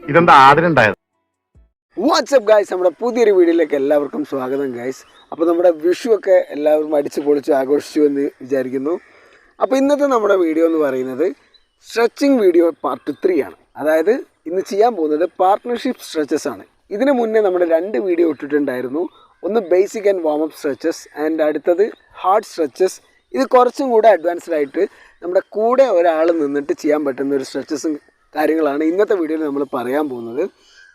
ഇതെന്താ ആദ്യം WhatsApp guys, നമ്മുടെ പുതിയൊരു വീഡിയോയിലേക്ക് എല്ലാവർക്കും സ്വാഗതം ഗൈസ്. അപ്പോൾ നമ്മുടെ വിഷു ഒക്കെ എല്ലാവരും അടിച്ച് പൊളിച്ച് ആഘോഷിച്ചു എന്ന് വിചാരിക്കുന്നു. അപ്പോൾ ഇന്നത്തെ നമ്മുടെ വീഡിയോ എന്ന് പറയുന്നത് സ്ട്രെച്ചിങ് വീഡിയോ പാർട്ട് 3 ആണ്. അതായത് ഇന്ന് ചെയ്യാൻ പോകുന്നത് പാർട്ട്ണർഷിപ്പ് സ്ട്രെച്ചസ് ആണ്. ഇതിന് മുന്നേ നമ്മുടെ 2 വീഡിയോ ഇട്ടിട്ടുണ്ടായിരുന്നു. ഒന്ന് basic and warm up stretches and അടുത്തത് ഹാർഡ് സ്ട്രെച്ചസ്. ഇത് കുറച്ചും കൂടെ അഡ്വാൻസ്ഡ് ആയിട്ട് നമ്മുടെ കൂടെ ഒരാൾ നിന്നിട്ട് ചെയ്യാൻ പറ്റുന്ന ഒരു സ്ട്രെച്ചസും കാര്യങ്ങളാണ് ഇന്നത്തെ വീഡിയോയിൽ നമ്മൾ പറയാൻ പോകുന്നത്.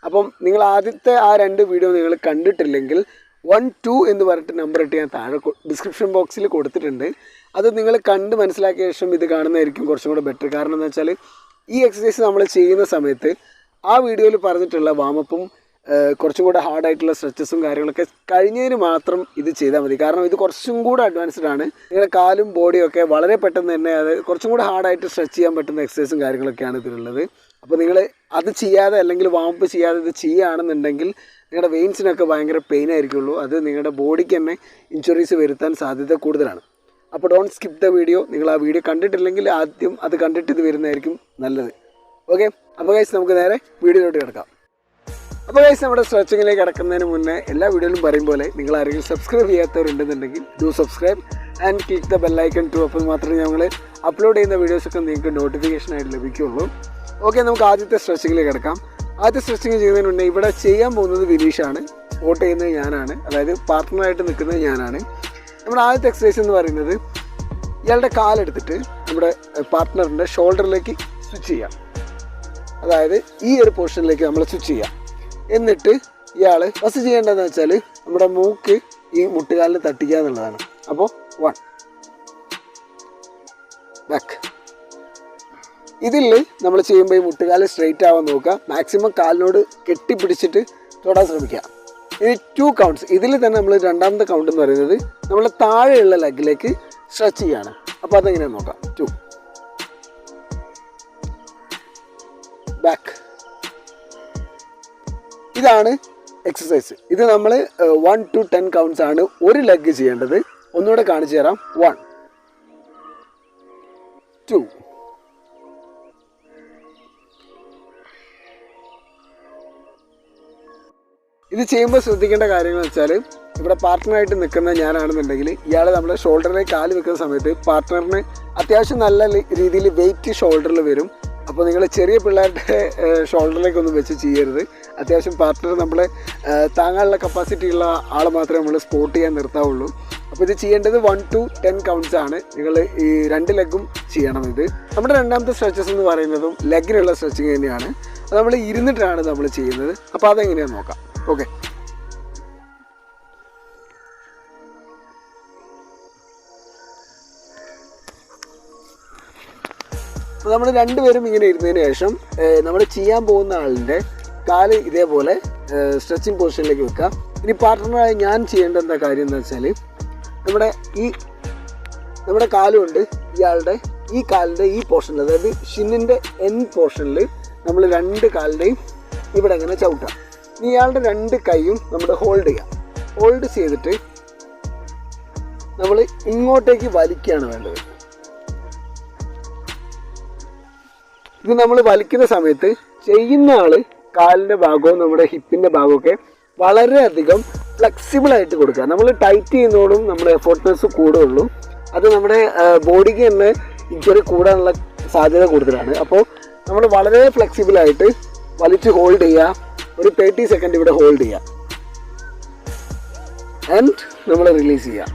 അപ്പം നിങ്ങൾ ആദ്യത്തെ ആ 2 വീഡിയോ നിങ്ങൾ കണ്ടിട്ടില്ലെങ്കിൽ 1, 2 എന്ന് പറഞ്ഞിട്ട് നമ്പർ ഇട്ട് ഞാൻ താഴെ ഡിസ്ക്രിപ്ഷൻ ബോക്സിൽ കൊടുത്തിട്ടുണ്ട്. അത് നിങ്ങൾ കണ്ട് മനസ്സിലാക്കിയ ശേഷം ഇത് കാണുന്നതായിരിക്കും കുറച്ചും കൂടെ ബെറ്റർ. കാരണം എന്താ വെച്ചാൽ ഈ എക്സസൈസ് നമ്മൾ ചെയ്യുന്ന സമയത്ത് ആ വീഡിയോയിൽ പറഞ്ഞിട്ടുള്ള വാമപ്പും കുറച്ചും കൂടെ ഹാർഡായിട്ടുള്ള സ്ട്രെച്ചസും കാര്യങ്ങളൊക്കെ കഴിഞ്ഞതിന് മാത്രം ഇത് ചെയ്താൽ മതി. കാരണം ഇത് കുറച്ചും കൂടെ അഡ്വാൻസ്ഡ് ആണ്. നിങ്ങളുടെ കാലും ബോഡിയും ഒക്കെ വളരെ പെട്ടെന്ന് തന്നെ അത് കുറച്ചും കൂടെ ഹാർഡായിട്ട് സ്ട്രെച്ച് ചെയ്യാൻ പറ്റുന്ന എക്സസൈസും കാര്യങ്ങളൊക്കെയാണ് ഇതിലുള്ളത്. അപ്പോൾ നിങ്ങൾ അത് ചെയ്യാതെ അല്ലെങ്കിൽ വാമപ്പ് ചെയ്യാതെ ഇത് ചെയ്യുകയാണെന്നുണ്ടെങ്കിൽ നിങ്ങളുടെ വെയിൻസിനൊക്കെ ഭയങ്കര പെയിൻ ആയിരിക്കുള്ളൂ. അത് നിങ്ങളുടെ ബോഡിക്ക് തന്നെ ഇൻഷുറീസ് വരുത്താൻ സാധ്യത കൂടുതലാണ്. അപ്പോൾ ഡോണ്ട് സ്കിപ്പ് ദ വീഡിയോ. നിങ്ങൾ ആ വീഡിയോ കണ്ടിട്ടില്ലെങ്കിൽ ആദ്യം അത് കണ്ടിട്ട് ഇത് വരുന്നതായിരിക്കും നല്ലത്. ഓക്കെ, അപ്പോൾ ഗൈസ് നമുക്ക് നേരെ വീഡിയോയിലോട്ട് കിടക്കാം. അപ്പോൾ ഗൈസ്, നമ്മുടെ സ്ട്രെച്ചിങ്ങിലേക്ക് കിടക്കുന്നതിന് മുന്നേ എല്ലാ വീഡിയോയിലും പറയും പോലെ നിങ്ങൾ ആരെങ്കിലും സബ്സ്ക്രൈബ് ചെയ്യാത്തവരുണ്ടെന്നുണ്ടെങ്കിൽ do subscribe and click the bell icon too. അപ്പോൾ മാത്രമേ ഞങ്ങൾ അപ്ലോഡ് ചെയ്യുന്ന വീഡിയോസൊക്കെ നിങ്ങൾക്ക് നോട്ടിഫിക്കേഷനായിട്ട് ലഭിക്കുകയുള്ളൂ. ഓക്കെ, നമുക്ക് ആദ്യത്തെ സ്ട്രെച്ചിങ്ങിലേക്ക് കിടക്കാം. ആദ്യത്തെ സ്ട്രെച്ചിങ് ചെയ്യുന്നതിന് മുന്നേ ഇവിടെ ചെയ്യാൻ പോകുന്നത് വിനീഷാണ്, സ്പോട്ട് ചെയ്യുന്നത് ഞാനാണ്, അതായത് പാർട്ട്ണറായിട്ട് നിൽക്കുന്നത് ഞാനാണ്. നമ്മുടെ ആദ്യത്തെ എക്സസൈസ് എന്ന് പറയുന്നത് ഇയാളുടെ കാലെടുത്തിട്ട് നമ്മുടെ പാർട്ട്ണറിൻ്റെ ഷോൾഡറിലേക്ക് സ്വിച്ച് ചെയ്യാം. അതായത് ഈ ഒരു പോർഷനിലേക്ക് നമ്മൾ സ്വിച്ച് ചെയ്യാം. എന്നിട്ട് ഇയാൾ ഫസ്റ്റ് ചെയ്യേണ്ടതെന്ന് വെച്ചാൽ നമ്മുടെ മൂക്ക് ഈ മുട്ടുകാലിൽ തട്ടിക്കുക എന്നുള്ളതാണ്. അപ്പോൾ 1 ബാക്ക്. ഇതിൽ നമ്മൾ ചെയ്യുമ്പോൾ ഈ മുട്ടുകാല് സ്ട്രെയിറ്റ് ആവാൻ നോക്കുക. മാക്സിമം കാലിനോട് കെട്ടിപ്പിടിച്ചിട്ട് തൊടാൻ ശ്രമിക്കുക. ഇനി 2 കൗണ്ട്സ്. ഇതിൽ തന്നെ നമ്മൾ രണ്ടാമത്തെ കൗണ്ട് എന്ന് പറയുന്നത് നമ്മൾ താഴെയുള്ള ലെഗിലേക്ക് സ്ട്രെച്ച് ചെയ്യാണ്. അപ്പോൾ അതെങ്ങനെ നോക്കാം. 2 ബാക്ക്. ഇതാണ് എക്സസൈസ്. ഇത് നമ്മൾ 1 to 10 കൗണ്ട്സ് ആണ് ഒരു ലെഗ് ചെയ്യേണ്ടത്. ഒന്നുകൂടെ കാണിച്ചു തരാം. 1 2 ഇത് ചെയ്യുമ്പോൾ ശ്രദ്ധിക്കേണ്ട കാര്യങ്ങൾ വെച്ചാൽ ഇവിടെ പാർട്ട്ണറായിട്ട് നിൽക്കുന്ന ഞാനാണെന്നുണ്ടെങ്കിൽ ഇയാൾ നമ്മുടെ ഷോൾഡറിലേക്ക് കാല് വെക്കുന്ന സമയത്ത് പാർട്ട്ണറിന് അത്യാവശ്യം നല്ല രീതിയിൽ വെയിറ്റ് ഷോൾഡറിൽ വരും. അപ്പോൾ നിങ്ങൾ ചെറിയ പിള്ളേരുടെ ഷോൾഡറിലേക്കൊന്നും വെച്ച് ചെയ്യരുത്. അത്യാവശ്യം പാർട്ട്ണർ നമ്മളെ താങ്ങാനുള്ള കപ്പാസിറ്റി ഉള്ള ആൾ മാത്രമേ നമ്മൾ സ്പോട്ട് ചെയ്യാൻ നിർത്താവുള്ളൂ. അപ്പോൾ ഇത് ചെയ്യേണ്ടത് 1 to 10 കൗണ്ട്സ് ആണ്. നിങ്ങൾ ഈ 2 ലെഗും ചെയ്യണം. ഇത് നമ്മുടെ രണ്ടാമത്തെ സ്ട്രെച്ചസ് എന്ന് പറയുന്നതും ലെഗിനുള്ള സ്ട്രെച്ചിങ് തന്നെയാണ്. അത് നമ്മൾ ഇരുന്നിട്ടാണ് നമ്മൾ ചെയ്യുന്നത്. അപ്പോൾ അതെങ്ങനെയാണെന്ന് നോക്കാം. ഓക്കെ, അപ്പോൾ നമ്മൾ 2 പേരും ഇങ്ങനെ ഇരുന്നതിന് ശേഷം നമ്മൾ ചെയ്യാൻ പോകുന്ന ആളിൻ്റെ കാല് ഇതേപോലെ സ്ട്രെച്ചിങ് പൊസിഷനിലേക്ക് വെക്കുക. ഇനി പാർട്ട്ണറായി ഞാൻ ചെയ്യേണ്ട എന്താ കാര്യം എന്ന് വെച്ചാൽ നമ്മുടെ കാലുകൊണ്ട് ഇയാളുടെ ഈ കാലിൻ്റെ ഈ പോർഷനിൽ, അതായത് ഷിന്നിൻ്റെ എൻഡ് പോർഷനിൽ നമ്മൾ 2 കാലിൻ്റെയും ഇവിടെ ഇങ്ങനെ ചവിട്ടാം. ഇനി ഇയാളുടെ 2 കൈയും നമ്മൾ ഹോൾഡ് ചെയ്യാം. ഹോൾഡ് ചെയ്തിട്ട് നമ്മൾ ഇങ്ങോട്ടേക്ക് വലിക്കുകയാണ് വേണ്ടത്. ഇത് നമ്മൾ വലിക്കുന്ന സമയത്ത് ചെയ്യുന്ന ആൾ കാലിൻ്റെ ഭാഗവും നമ്മുടെ ഹിപ്പിൻ്റെ ഭാഗമൊക്കെ വളരെയധികം ഫ്ലെക്സിബിളായിട്ട് കൊടുക്കുക. നമ്മൾ ടൈറ്റ് ചെയ്യുന്നതോടും നമ്മുടെ എഫോർട്ട്നെസ് കൂടുകയുള്ളൂ. അത് നമ്മുടെ ബോഡിക്ക് തന്നെ ഇഞ്ചുറി കൂടാനുള്ള സാധ്യത കൂടുതലാണ്. അപ്പോൾ നമ്മൾ വളരെ ഫ്ലെക്സിബിളായിട്ട് വലിച്ച് ഹോൾഡ് ചെയ്യുക. ഒരു 30 സെക്കൻഡ് ഇവിടെ ഹോൾഡ് ചെയ്യുക ആൻഡ് നമ്മൾ റിലീസ് ചെയ്യുക.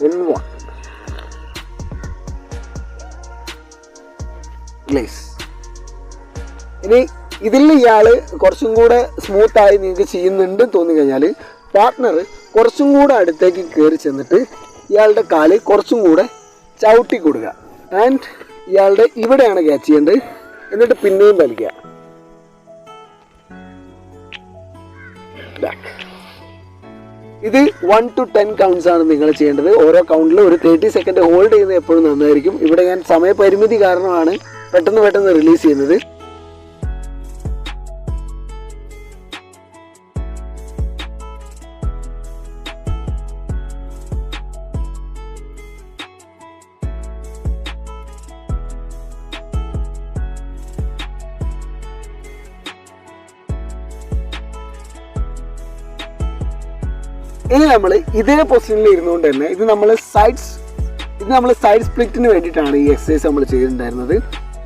1 റിലീസ്. ഇനി ഇതിൽ ഇയാൾ കുറച്ചും കൂടെ സ്മൂത്തായി നിങ്ങൾക്ക് ചെയ്യുന്നുണ്ട് തോന്നിക്കഴിഞ്ഞാൽ പാർട്ട്ണർ കുറച്ചും കൂടെ അടുത്തേക്ക് കയറി ചെന്നിട്ട് ഇയാളുടെ കാല് കുറച്ചും കൂടെ ചവിട്ടി കൊടുക്കുക. ആൻഡ് ഇയാളുടെ ഇവിടെയാണ് ക്യാച്ച് ചെയ്യേണ്ടത്. എന്നിട്ട് പിന്നെയും വലിക്കുക. ഇത് 1 to 10 കൗണ്ട്സ് ആണ് നിങ്ങൾ ചെയ്യേണ്ടത്. ഓരോ കൗണ്ടിലും ഒരു 30 സെക്കൻഡ് ഹോൾഡ് ചെയ്യുന്നത് എപ്പോഴും നന്നായിരിക്കും. ഇവിടെ ഞാൻ സമയപരിമിതി കാരണമാണ് പെട്ടെന്ന് റിലീസ് ചെയ്യുന്നത്. ഇനി നമ്മൾ ഇതേ പൊസിഷനിൽ ഇരുന്നുകൊണ്ട് തന്നെ ഇത് നമ്മൾ സൈഡ് സ്പ്ലിറ്റിന് വേണ്ടിയിട്ടാണ് ഈ എക്സസൈസ് നമ്മൾ ചെയ്തിട്ടുണ്ടായിരുന്നത്.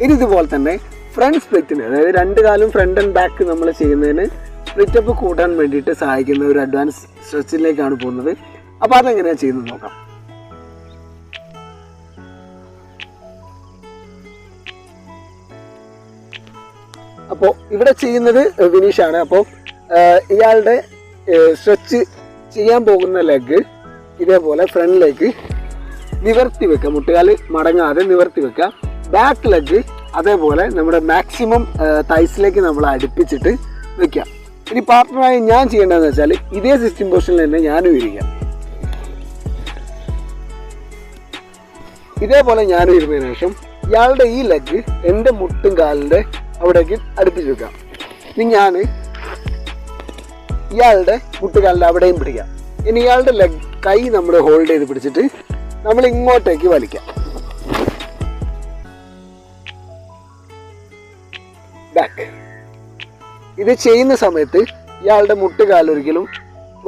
ഇനി ഇതുപോലെ തന്നെ ഫ്രണ്ട് സ്പ്ലിറ്റിന്, അതായത് രണ്ട് കാലും ഫ്രണ്ട് ആൻഡ് ബാക്ക് നമ്മൾ ചെയ്യുന്നതിന് സ്പ്ലിറ്റ് അപ്പ് കൂട്ടാൻ വേണ്ടിയിട്ട് സഹായിക്കുന്ന ഒരു അഡ്വാൻസ് സ്ട്രെച്ചിലേക്കാണ് പോകുന്നത്. അപ്പോൾ അതെങ്ങനെയാണ് ചെയ്യുന്നത് നോക്കാം. അപ്പോൾ ഇവിടെ ചെയ്യുന്നത് വിനീഷാണ്. അപ്പോൾ ഇയാളുടെ സ്ട്രെച്ച് ചെയ്യാൻ പോകുന്ന ലെഗ് ഇതേപോലെ ഫ്രണ്ടിലേക്ക് നിവർത്തി വെക്കുക, മുട്ടുകാൽ മടങ്ങാതെ നിവർത്തി വെക്കുക. ബാക്ക് ലെഗ് അതേപോലെ നമ്മുടെ മാക്സിമം തൈസിലേക്ക് നമ്മൾ അടുപ്പിച്ചിട്ട് വെക്കുക. ഇനി പാർട്ട്ണറായി ഞാൻ ചെയ്യേണ്ടതെന്ന് വെച്ചാൽ ഇതേ സിറ്റിംഗ് പൊസിഷനിൽ തന്നെ ഞാനും ഇരിക്കാം. ഇതേപോലെ ഞാനും ഇരുന്നതിന് ശേഷം ഇയാളുടെ ഈ ലെഗ് എൻ്റെ മുട്ടും കാലിൻ്റെ അവിടേക്ക് അടുപ്പിച്ച് വെക്കാം. ഇനി ഞാൻ ഇയാളുടെ മുട്ടുകാലിൻ്റെ അവിടെയും പിടിക്കാം. ഇനി ഇയാളുടെ ലെഗ് കൈ നമ്മൾ ഹോൾഡ് ചെയ്ത് പിടിച്ചിട്ട് നമ്മൾ ഇങ്ങോട്ടേക്ക് വലിക്കാം. ബാക്ക്. ഇത് ചെയ്യുന്ന സമയത്ത് ഇയാളുടെ മുട്ടുകാലൊരിക്കലും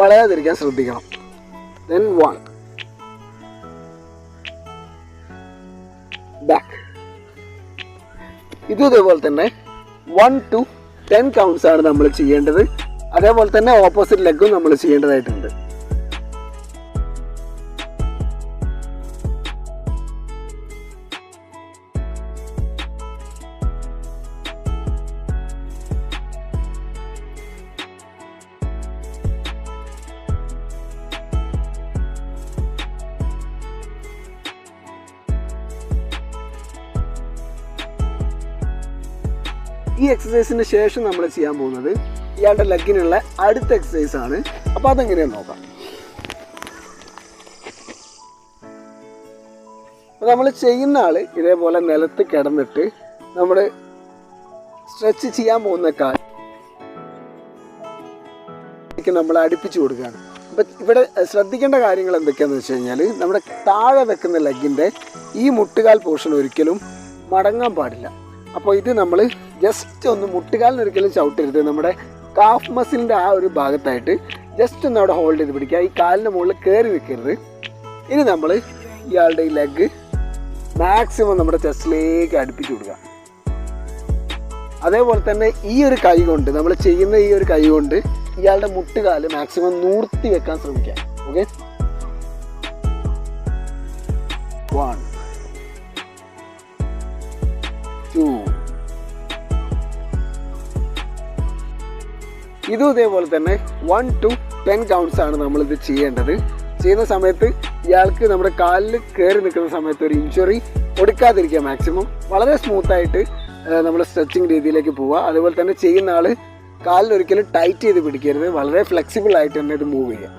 വളയാതിരിക്കാൻ ശ്രദ്ധിക്കണം. Then 1 back. ഇതും ഇതേപോലെ തന്നെ 1 to 10 കൗണ്ട്സ് ആണ് നമ്മൾ ചെയ്യേണ്ടത്. അതേപോലെ തന്നെ ഓപ്പോസിറ്റ് ലെഗും നമ്മൾ ചെയ്യേണ്ടതായിട്ടുണ്ട്. ഈ എക്സസൈസിന് ശേഷം നമ്മൾ ചെയ്യാൻ പോകുന്നത് ഇയാളുടെ ലെഗിനുള്ള അടുത്ത എക്സസൈസ് ആണ്. അപ്പോൾ അതെങ്ങനെയാന്ന് നോക്കാം. അപ്പോൾ നമ്മൾ ചെയ്യുന്ന ആൾ ഇതേപോലെ നിലത്ത് കിടന്നിട്ട് നമ്മൾ സ്ട്രെച്ച് ചെയ്യാൻ പോകുന്ന കാൽ നമ്മൾ അടുപ്പിച്ച് കൊടുക്കുകയാണ്. അപ്പം ഇവിടെ ശ്രദ്ധിക്കേണ്ട കാര്യങ്ങൾ എന്തൊക്കെയാണെന്ന് വെച്ച് കഴിഞ്ഞാൽ നമ്മുടെ താഴെ വെക്കുന്ന ലെഗിൻ്റെ ഈ മുട്ടുകാൽ പോർഷൻ ഒരിക്കലും മടങ്ങാൻ പാടില്ല. അപ്പോൾ ഇത് നമ്മൾ ജസ്റ്റ് ഒന്ന് മുട്ടുകാലിനൊരിക്കലും ചവിട്ടരുത്. നമ്മുടെ കാഫ് മസിലിൻ്റെ ആ ഒരു ഭാഗത്തായിട്ട് ജസ്റ്റ് ഒന്ന് അവിടെ ഹോൾഡ് ചെയ്ത് പിടിക്കുക. ഈ കാലിൻ്റെ മുകളിൽ കയറി നിൽക്കരുത്. ഇനി നമ്മൾ ഇയാളുടെ ഈ ലെഗ് മാക്സിമം നമ്മുടെ ചെസ്റ്റിലേക്ക് അടുപ്പിച്ച് കൊടുക്കുക. അതേപോലെ തന്നെ ഈ ഒരു കൈ കൊണ്ട് നമ്മൾ ചെയ്യുന്ന ഈ ഒരു കൈ കൊണ്ട് ഇയാളുടെ മുട്ടുകാല് മാക്സിമം നൂർത്തി വെക്കാൻ ശ്രമിക്കുക. ഓക്കെ, 1 2. ഇതും ഇതേപോലെ തന്നെ 1 to 10 കൗണ്ട്സ് ആണ് നമ്മളിത് ചെയ്യേണ്ടത്. ചെയ്യുന്ന സമയത്ത് ഇയാൾക്ക് നമ്മുടെ കാലിൽ കയറി നിൽക്കുന്ന സമയത്ത് ഒരു ഇഞ്ചുറി കൊടുക്കാതിരിക്കുക. മാക്സിമം വളരെ സ്മൂത്തായിട്ട് നമ്മൾ സ്ട്രെച്ചിങ് രീതിയിലേക്ക് പോവുക. അതുപോലെ തന്നെ ചെയ്യുന്ന ആൾ കാലിലൊരിക്കലും ടൈറ്റ് ചെയ്ത് പിടിക്കരുത്. വളരെ ഫ്ലെക്സിബിൾ ആയിട്ട് തന്നെ ഇത് മൂവ് ചെയ്യുക.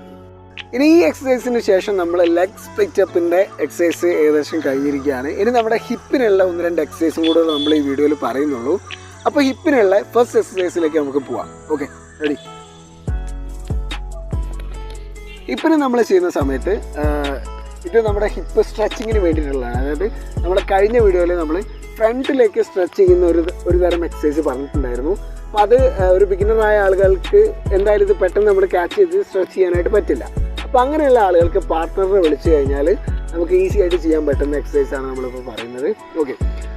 ഇനി ഈ എക്സസൈസിന് ശേഷം നമ്മൾ ലെഗ് സ്പ്ലിറ്റ് അപ്പിൻ്റെ എക്സസൈസ് ഏകദേശം കഴിഞ്ഞിരിക്കുകയാണ്. ഇനി നമ്മുടെ ഹിപ്പിനുള്ള 1-2 എക്സസൈസും കൂടെ നമ്മൾ ഈ വീഡിയോയിൽ പറയുന്നുള്ളൂ. അപ്പോൾ ഹിപ്പിനുള്ള ഫസ്റ്റ് എക്സസൈസിലേക്ക് നമുക്ക് പോവാം. Okay, ready. ഹിപ്പിന് നമ്മൾ ചെയ്യുന്ന സമയത്ത് ഇത് നമ്മുടെ ഹിപ്പ് സ്ട്രെച്ചിങ്ങിന് വേണ്ടിയിട്ടുള്ളതാണ്. അതായത് നമ്മുടെ കഴിഞ്ഞ വീഡിയോയിൽ നമ്മൾ ഫ്രണ്ടിലേക്ക് സ്ട്രെച്ച് ചെയ്യുന്ന ഒരു തരം എക്സസൈസ് പറഞ്ഞിട്ടുണ്ടായിരുന്നു. അപ്പോൾ അത് ഒരു ബിഗിനറായ ആളുകൾക്ക് എന്തായാലും ഇത് പെട്ടെന്ന് നമ്മൾ ക്യാച്ച് ചെയ്ത് സ്ട്രെച്ച് ചെയ്യാനായിട്ട് പറ്റില്ല. അപ്പോൾ അങ്ങനെയുള്ള ആളുകൾക്ക് പാർട്ട്ണറിനെ വിളിച്ചു കഴിഞ്ഞാൽ നമുക്ക് ഈസി ആയിട്ട് ചെയ്യാൻ പറ്റുന്ന എക്സസൈസാണ് നമ്മളിപ്പോൾ പറയുന്നത്. ഓക്കെ,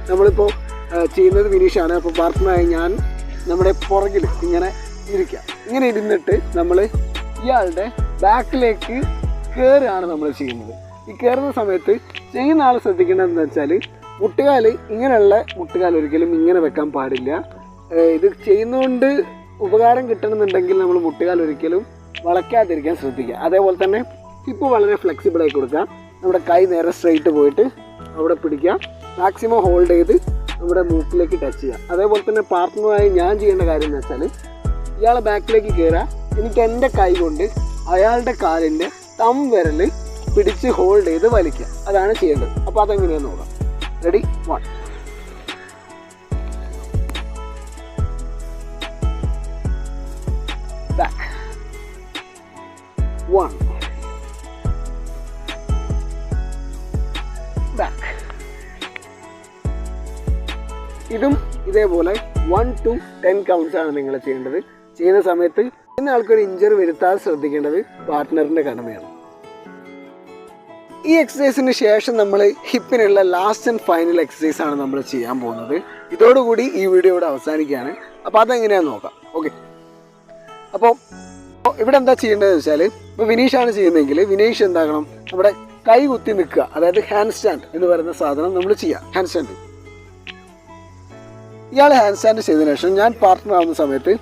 നമ്മളിപ്പോൾ ചെയ്യുന്നത് വിനീഷാണ്. അപ്പോൾ പാർട്ട്ണറായി ഞാൻ നമ്മുടെ പുറകിൽ ഇങ്ങനെ ഇരിക്കുക. ഇങ്ങനെ ഇരുന്നിട്ട് നമ്മൾ ഇയാളുടെ ബാക്കിലേക്ക് കയറുകയാണ് നമ്മൾ ചെയ്യുന്നത്. ഈ കയറുന്ന സമയത്ത് ചെയ്യുന്ന ആൾ ശ്രദ്ധിക്കേണ്ടതെന്ന് വെച്ചാൽ മുട്ടുകാൽ ഇങ്ങനെയുള്ള മുട്ടുകാൽ ഒരിക്കലും ഇങ്ങനെ വെക്കാൻ പാടില്ല. ഇത് ചെയ്യുന്നതുകൊണ്ട് ഉപകാരം കിട്ടണമെന്നുണ്ടെങ്കിൽ നമ്മൾ മുട്ടുകാൽ ഒരിക്കലും വളയ്ക്കാതിരിക്കാൻ ശ്രദ്ധിക്കുക. അതേപോലെ തന്നെ ഹിപ്പ് വളരെ ഫ്ലെക്സിബിളായി കൊടുക്കുക. നമ്മുടെ കൈ നേരെ സ്ട്രെയിറ്റ് പോയിട്ട് അവിടെ പിടിക്കുക. മാക്സിമം ഹോൾഡ് ചെയ്ത് നമ്മുടെ മൂക്കിലേക്ക് ടച്ച് ചെയ്യുക. അതേപോലെ തന്നെ പാർട്ട്ണറായി ഞാൻ ചെയ്യേണ്ട കാര്യം എന്ന് വെച്ചാൽ ഇയാളെ ബാക്കിലേക്ക് കയറുക. എനിക്ക് എൻ്റെ കൈ കൊണ്ട് അയാളുടെ കാലിൻ്റെ തം വിരൽ പിടിച്ച് ഹോൾഡ് ചെയ്ത് വലിക്കുക. അതാണ് ചെയ്യേണ്ടത്. അപ്പോൾ അതെങ്ങനെയാണെന്ന് നോക്കാം. Ready, 1 back, 1 back. ഇതും ഇതേപോലെ 1 to 10 കൗണ്ട്സ് ആണ് നിങ്ങൾ ചെയ്യേണ്ടത്. ചെയ്യുന്ന സമയത്ത് ആൾക്കൊരു ഇഞ്ചറി വരുത്താതെ ശ്രദ്ധിക്കേണ്ടത് പാർട്ട്ണറിൻ്റെ കടമയാണ്. ഈ എക്സസൈസിന് ശേഷം നമ്മൾ ഹിപ്പിനുള്ള ലാസ്റ്റ് ആൻഡ് ഫൈനൽ എക്സസൈസ് ആണ് നമ്മൾ ചെയ്യാൻ പോകുന്നത്. ഇതോടുകൂടി ഈ വീഡിയോ ഇവിടെ അവസാനിക്കുകയാണ്. അപ്പോൾ അതെങ്ങനെയാണെന്ന് നോക്കാം. ഓക്കെ, അപ്പോൾ ഇവിടെ എന്താ ചെയ്യേണ്ടതെന്ന് വെച്ചാൽ, ഇപ്പോൾ വിനീഷാണ് ചെയ്യുന്നതെങ്കിൽ വിനീഷ് എന്താക്കണം, നമ്മുടെ കൈ കുത്തി നിൽക്കുക, അതായത് ഹാൻഡ് സ്റ്റാൻഡ് എന്ന് പറയുന്ന സാധനം നമ്മൾ ചെയ്യുക. ഹാൻഡ് സ്റ്റാൻഡ് ഇയാൾ ഹാൻഡ് സ്റ്റാൻഡ് ചെയ്തതിനു ശേഷം ഞാൻ പാർട്ട്ണർ ആവുന്ന സമയത്ത്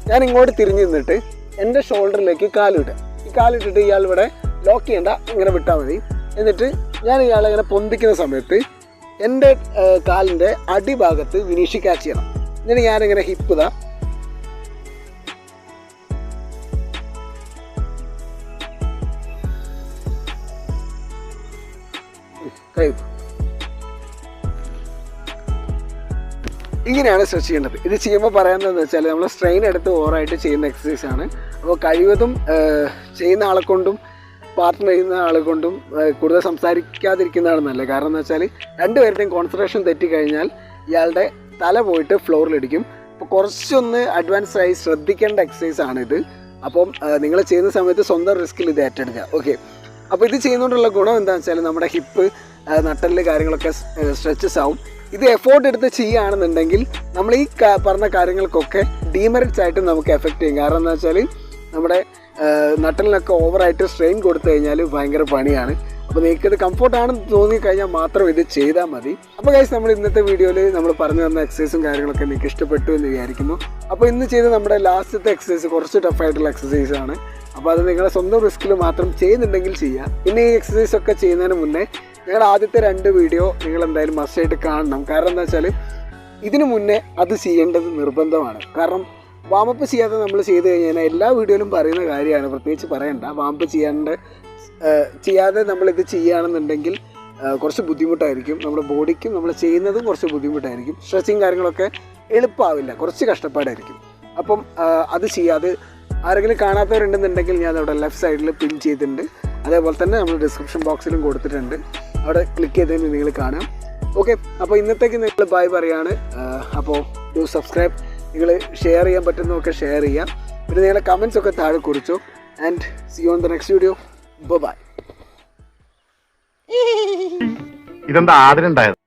ഞാൻ ഇങ്ങോട്ട് തിരിഞ്ഞു നിന്നിട്ട് എൻ്റെ ഷോൾഡറിലേക്ക് കാലിടുക. ഈ കാലിട്ടിട്ട് ഇയാൾ ഇവിടെ ലോക്ക് ചെയ്യേണ്ട, ഇങ്ങനെ വിട്ടാൽ മതി. എന്നിട്ട് ഞാൻ ഇയാളെ ഇങ്ങനെ പൊന്തിക്കുന്ന സമയത്ത് എൻ്റെ കാലിൻ്റെ അടിഭാഗത്ത് വിനീഷ് ക്യാച്ച് ചെയ്യണം. എന്നിട്ട് ഞാനിങ്ങനെ ഹിപ്പ് ഇതാ കൈ ഇങ്ങനെയാണ് സ്ട്രെച്ച് ചെയ്യേണ്ടത്. ഇത് ചെയ്യുമ്പോൾ പറയുന്നതെന്ന് വെച്ചാൽ നമ്മൾ സ്ട്രെയിൻ എടുത്ത് ഓവറായിട്ട് ചെയ്യുന്ന എക്സസൈസ് ആണ്. അപ്പോൾ കഴിവതും ചെയ്യുന്ന ആളെ കൊണ്ടും പാർട്ട്ണർ ചെയ്യുന്ന ആളെ കൊണ്ടും കൂടുതൽ സംസാരിക്കാതിരിക്കുന്നതാണ് നല്ലത്. കാരണം എന്ന് വെച്ചാൽ രണ്ടുപേരുടെയും കോൺസെൻട്രേഷൻ തെറ്റിക്കഴിഞ്ഞാൽ ഇയാളുടെ തല പോയിട്ട് ഫ്ലോറിലിടിക്കും. അപ്പോൾ കുറച്ചൊന്ന് അഡ്വാൻസ് ആയി ശ്രദ്ധിക്കേണ്ട എക്സസൈസ് ആണിത്. അപ്പം നിങ്ങൾ ചെയ്യുന്ന സമയത്ത് സ്വന്തം റിസ്കിൽ ഇത് ഏറ്റെടുക്കുക. ഓക്കെ, അപ്പോൾ ഇത് ചെയ്യുന്നതുകൊണ്ടുള്ള ഗുണം എന്താണെന്ന് വെച്ചാൽ നമ്മുടെ ഹിപ്പ് നട്ടല് കാര്യങ്ങളൊക്കെ സ്ട്രെച്ചസ് ആവും. ഇത് എഫോർട്ട് എടുത്ത് ചെയ്യുകയാണെന്നുണ്ടെങ്കിൽ നമ്മൾ ഈ പറഞ്ഞ കാര്യങ്ങൾക്കൊക്കെ ഡീമെറിറ്റ്സ് ആയിട്ട് നമുക്ക് എഫക്റ്റ് ചെയ്യും. കാരണം എന്താ വെച്ചാൽ നമ്മുടെ നട്ടലിനൊക്കെ ഓവറായിട്ട് സ്ട്രെയിൻ കൊടുത്തു കഴിഞ്ഞാൽ ഭയങ്കര പണിയാണ്. അപ്പോൾ നിങ്ങൾക്കിത് കംഫർട്ടാണെന്ന് തോന്നിക്കഴിഞ്ഞാൽ മാത്രം ഇത് ചെയ്താൽ മതി. അപ്പോൾ ഗൈസ്, നമ്മൾ ഇന്നത്തെ വീഡിയോയിൽ നമ്മൾ പറഞ്ഞു തന്ന എക്സസൈസും കാര്യങ്ങളൊക്കെ നിങ്ങൾക്ക് ഇഷ്ടപ്പെട്ടു എന്ന് വിചാരിക്കുന്നു. അപ്പോൾ ഇന്ന് ചെയ്ത് നമ്മുടെ ലാസ്റ്റത്തെ എക്സസൈസ് കുറച്ച് ടഫായിട്ടുള്ള എക്സസൈസ് ആണ്. അപ്പോൾ അത് നിങ്ങളുടെ സ്വന്തം റിസ്കിൽ മാത്രം ചെയ്യുന്നുണ്ടെങ്കിൽ ചെയ്യുക. പിന്നെ ഈ എക്സസൈസ് ഒക്കെ ചെയ്യുന്നതിന് മുന്നേ ഞങ്ങളുടെ ആദ്യത്തെ 2 വീഡിയോ നിങ്ങൾ എന്തായാലും മസ്റ്റായിട്ട് കാണണം. കാരണം എന്താ വെച്ചാൽ ഇതിനു മുന്നേ അത് ചെയ്യേണ്ടത് നിർബന്ധമാണ്. കാരണം വാമപ്പ് ചെയ്യാതെ നമ്മൾ ചെയ്ത് കഴിഞ്ഞാൽ എല്ലാ വീഡിയോയിലും പറയുന്ന കാര്യമാണ്, പ്രത്യേകിച്ച് പറയണ്ട. വാമപ്പ് ചെയ്യാതെ നമ്മളിത് ചെയ്യുകയാണെന്നുണ്ടെങ്കിൽ കുറച്ച് ബുദ്ധിമുട്ടായിരിക്കും. നമ്മുടെ ബോഡിക്കും നമ്മൾ ചെയ്യുന്നതും കുറച്ച് ബുദ്ധിമുട്ടായിരിക്കും. സ്ട്രെച്ചിങ് കാര്യങ്ങളൊക്കെ എളുപ്പമാവില്ല, കുറച്ച് കഷ്ടപ്പാടായിരിക്കും. അപ്പം അത് ചെയ്യാതെ ആരെങ്കിലും കാണാത്തവരുണ്ടെന്നുണ്ടെങ്കിൽ ഞാൻ അവിടെ ലെഫ്റ്റ് സൈഡിൽ പിൻ ചെയ്തിട്ടുണ്ട്. അതേപോലെ തന്നെ നമ്മൾ ഡിസ്ക്രിപ്ഷൻ ബോക്സിലും കൊടുത്തിട്ടുണ്ട്. അവിടെ ക്ലിക്ക് ചെയ്തതിന് നിങ്ങൾ കാണാം. ഓക്കെ, അപ്പോൾ ഇന്നത്തേക്ക് നിങ്ങൾ ബൈ പറയാണ്. അപ്പോൾ ഡു സബ്സ്ക്രൈബ്. നിങ്ങൾ ഷെയർ ചെയ്യാൻ പറ്റുന്നതൊക്കെ ഷെയർ ചെയ്യാം. പിന്നെ നിങ്ങളുടെ കമൻസ് ഒക്കെ താഴെ കുറിച്ചു. And see you on the next video. Bye. ഇതെന്താ ആദ്യം ഉണ്ടായത്?